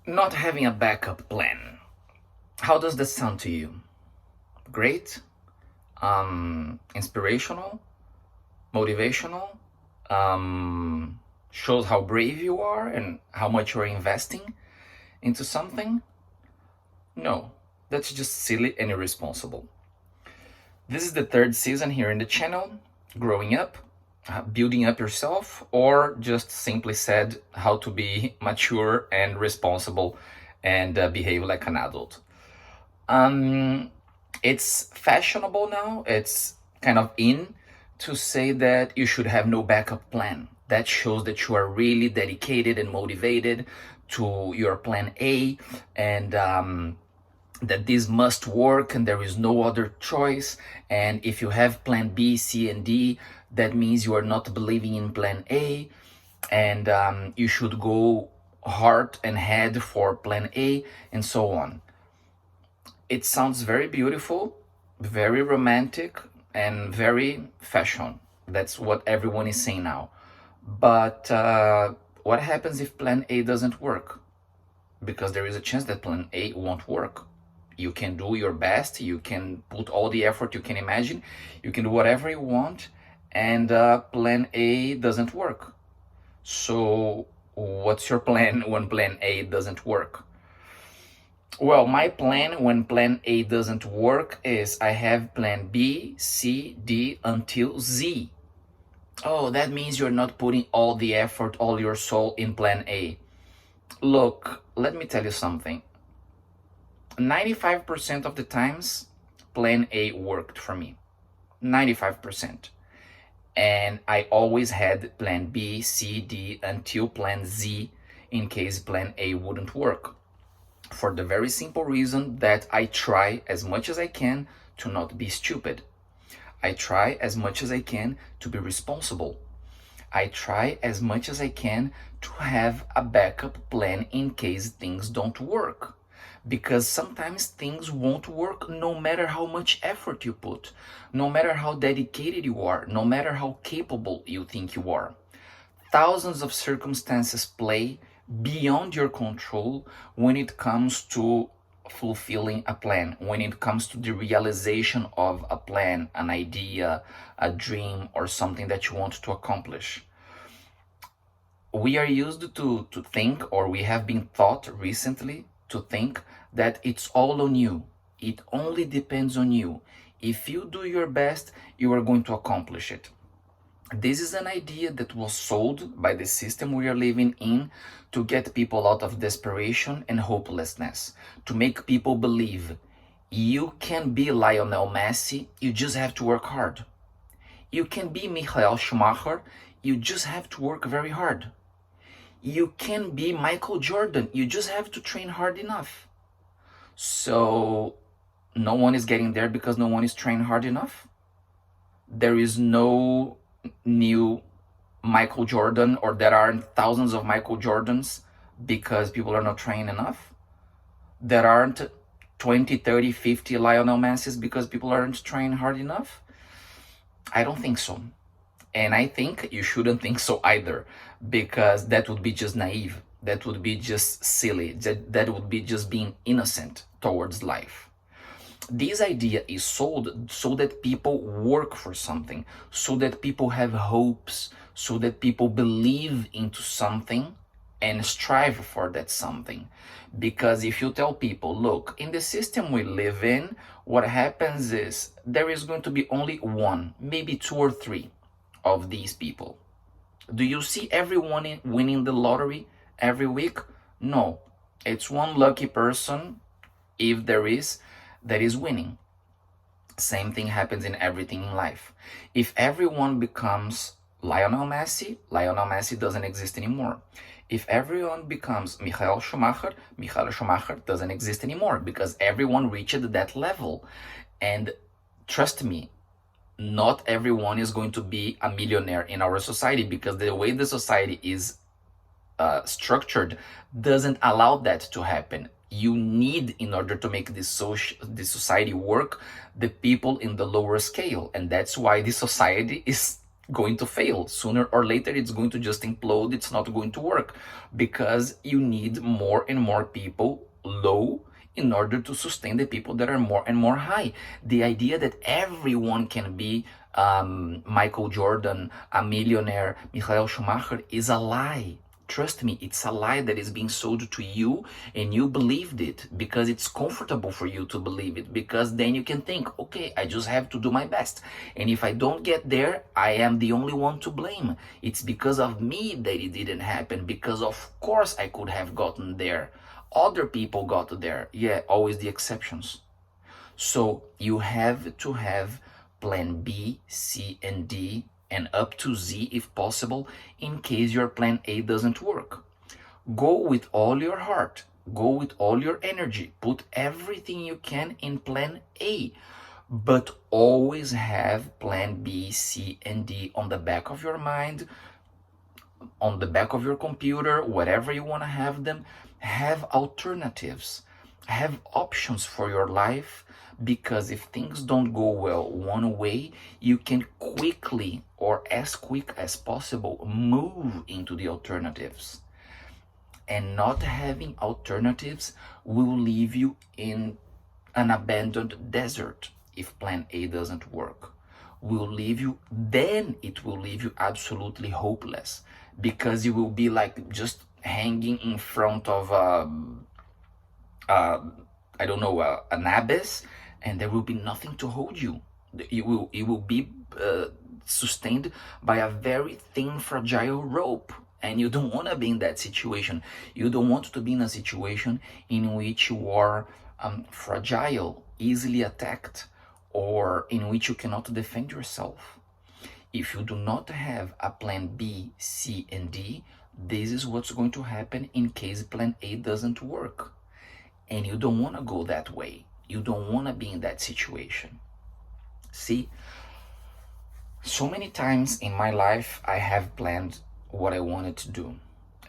Not having a backup plan. How does that sound to you? Great? Inspirational? Motivational? Shows how brave you are and how much you're investing into something? No, that's just silly and irresponsible. This is the third season here in the channel, growing up, building up yourself, or just simply said how to be mature and responsible and behave like an adult. Um, it's fashionable now, it's kind of in to say that you should have no backup plan. That shows that you are really dedicated and motivated to your plan A, and that this must work and there is no other choice. And if you have plan B, C, and D, that means you are not believing in plan A, and you should go heart and head for plan A, and so on. It sounds very beautiful, very romantic, and very fashion. That's what everyone is saying now. But what happens if plan A doesn't work? Because there is a chance that plan A won't work. You can do your best, you can put all the effort you can imagine, you can do whatever you want, and plan A doesn't work. So, what's your plan when plan A doesn't work? Well, my plan when plan A doesn't work is I have plan B, C, D until Z. Oh, that means you're not putting all the effort, all your soul in plan A. Look, let me tell you something. 95% of the times, plan A worked for me. 95%. And I always had plan B, C, D until plan Z in case plan A wouldn't work. For the very simple reason that I try as much as I can to not be stupid. I try as much as I can to be responsible. I try as much as I can to have a backup plan in case things don't work. Because sometimes things won't work no matter how much effort you put, no matter how dedicated you are, no matter how capable you think you are. Thousands of circumstances play beyond your control when it comes to fulfilling a plan, when it comes to the realization of a plan, an idea, a dream, or something that you want to accomplish. We are used to think, or we have been taught recently to think that it's all on you. It only depends on you. If you do your best, you are going to accomplish it. This is an idea that was sold by the system we are living in to get people out of desperation and hopelessness, to make people believe you can be Lionel Messi, you just have to work hard. You can be Michael Schumacher, you just have to work very hard. You can be Michael Jordan, you just have to train hard enough. So no one is getting there because no one is training hard enough. There is no new Michael Jordan, or there aren't thousands of Michael Jordans because people are not training enough. There aren't 20, 30, 50 Lionel Messis because people aren't training hard enough. I don't think so. And I think you shouldn't think so either, because that would be just naive. That would be just silly. That would be just being innocent towards life. This idea is sold so that people work for something, so that people have hopes, so that people believe into something and strive for that something. Because if you tell people, look, in the system we live in, what happens is there is going to be only one, maybe two or three of these people. Do you see everyone winning the lottery every week? No, it's one lucky person, if there is, that is winning. Same thing happens in everything in life. If everyone becomes Lionel Messi doesn't exist anymore. If everyone becomes Michael Schumacher doesn't exist anymore, because everyone reached that level. And trust me, not everyone is going to be a millionaire in our society, because the way the society is structured doesn't allow that to happen. You need, in order to make this society work, the people in the lower scale, and that's why the society is going to fail. Sooner or later, it's going to just implode. It's not going to work because you need more and more people low in order to sustain the people that are more and more high. The idea that everyone can be Michael Jordan, a millionaire, Michael Schumacher, is a lie. Trust me, it's a lie that is being sold to you, and you believed it because it's comfortable for you to believe it, because then you can think, okay, I just have to do my best. And if I don't get there, I am the only one to blame. It's because of me that it didn't happen, because of course I could have gotten there. Other people got there. Yeah, always the exceptions. So you have to have plan B, C, and D, and up to Z if possible, in case your plan A doesn't work. Go with all your heart, go with all your energy, put everything you can in plan A, but always have plan B, C, and D on the back of your mind, on the back of your computer, whatever you want to have them. Have alternatives, have options for your life, because if things don't go well one way, you can quickly, or as quick as possible, move into the alternatives. And not having alternatives will leave you in an abandoned desert if plan A doesn't work. Will leave you, then it will leave you absolutely hopeless, because you will be like just hanging in front of I don't know, an abyss, and there will be nothing to hold you. You will be sustained by a very thin, fragile rope. And you don't want to be in that situation. You don't want to be in a situation in which you are fragile, easily attacked, or in which you cannot defend yourself. If you do not have a plan B, C, and D, this is what's going to happen in case plan A doesn't work. And you don't want to go that way. You don't want to be in that situation. See, so many times in my life, I have planned what I wanted to do,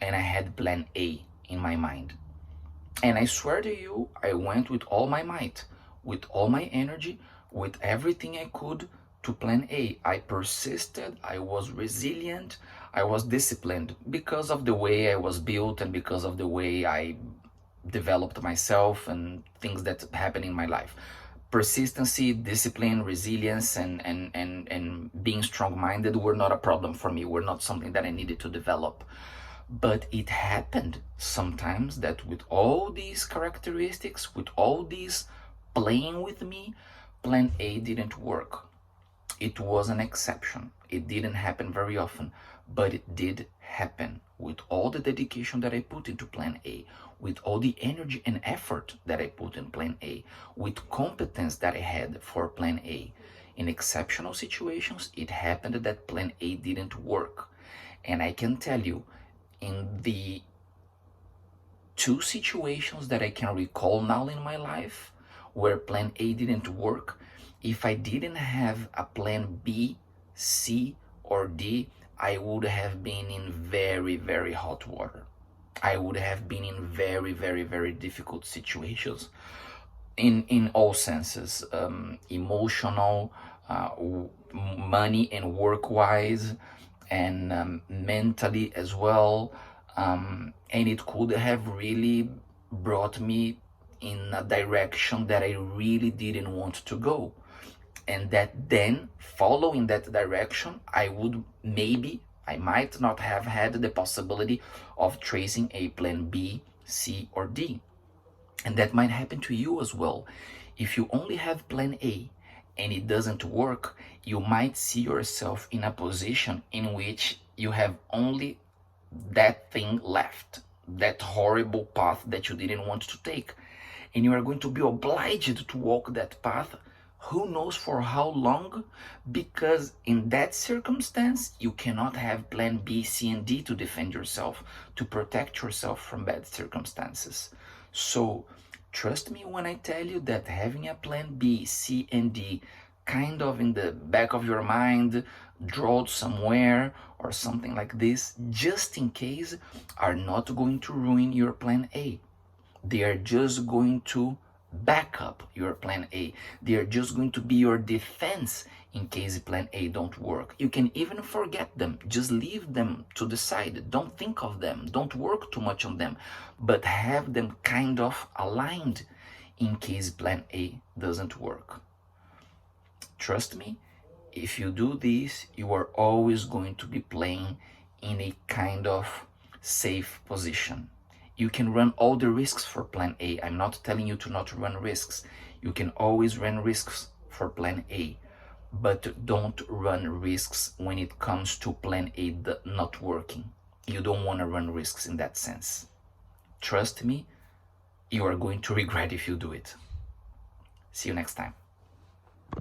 and I had plan A in my mind. And I swear to you, I went with all my might, with all my energy, with everything I could to plan A. I persisted, I was resilient, I was disciplined because of the way I was built and because of the way I developed myself and things that happen in my life. Persistency, discipline, resilience, and being strong-minded were not a problem for me, were not something that I needed to develop. But it happened sometimes that with all these characteristics, with all these playing with me, plan A didn't work. It was an exception. It didn't happen very often, but it did happen. With all the dedication that I put into plan A, with all the energy and effort that I put in plan A, with competence that I had for plan A, in exceptional situations, it happened that plan A didn't work. And I can tell you, in the two situations that I can recall now in my life where plan A didn't work, if I didn't have a plan B, C, or D, I would have been in very, very hot water. I would have been in very, very, very difficult situations in all senses, emotional, money and work-wise, and mentally as well. And it could have really brought me in a direction that I really didn't want to go. And that then, following that direction, I might not have had the possibility of tracing a plan B, C, or D. And that might happen to you as well. If you only have plan A and it doesn't work, you might see yourself in a position in which you have only that thing left, that horrible path that you didn't want to take. And you are going to be obliged to walk that path, who knows for how long, because in that circumstance, you cannot have plan B, C, and D to defend yourself, to protect yourself from bad circumstances. So trust me when I tell you that having a plan B, C, and D kind of in the back of your mind, drawn somewhere or something like this, just in case, are not going to ruin your plan A. They are just going to backup your plan A. They are just going to be your defense in case plan A don't work. You can even forget them. Just leave them to the side. Don't think of them. Don't work too much on them, but have them kind of aligned in case plan A doesn't work. Trust me, if you do this, you are always going to be playing in a kind of safe position. You can run all the risks for plan A. I'm not telling you to not run risks. You can always run risks for plan A, but don't run risks when it comes to plan A not working. You don't want to run risks in that sense. Trust me, you are going to regret if you do it. See you next time.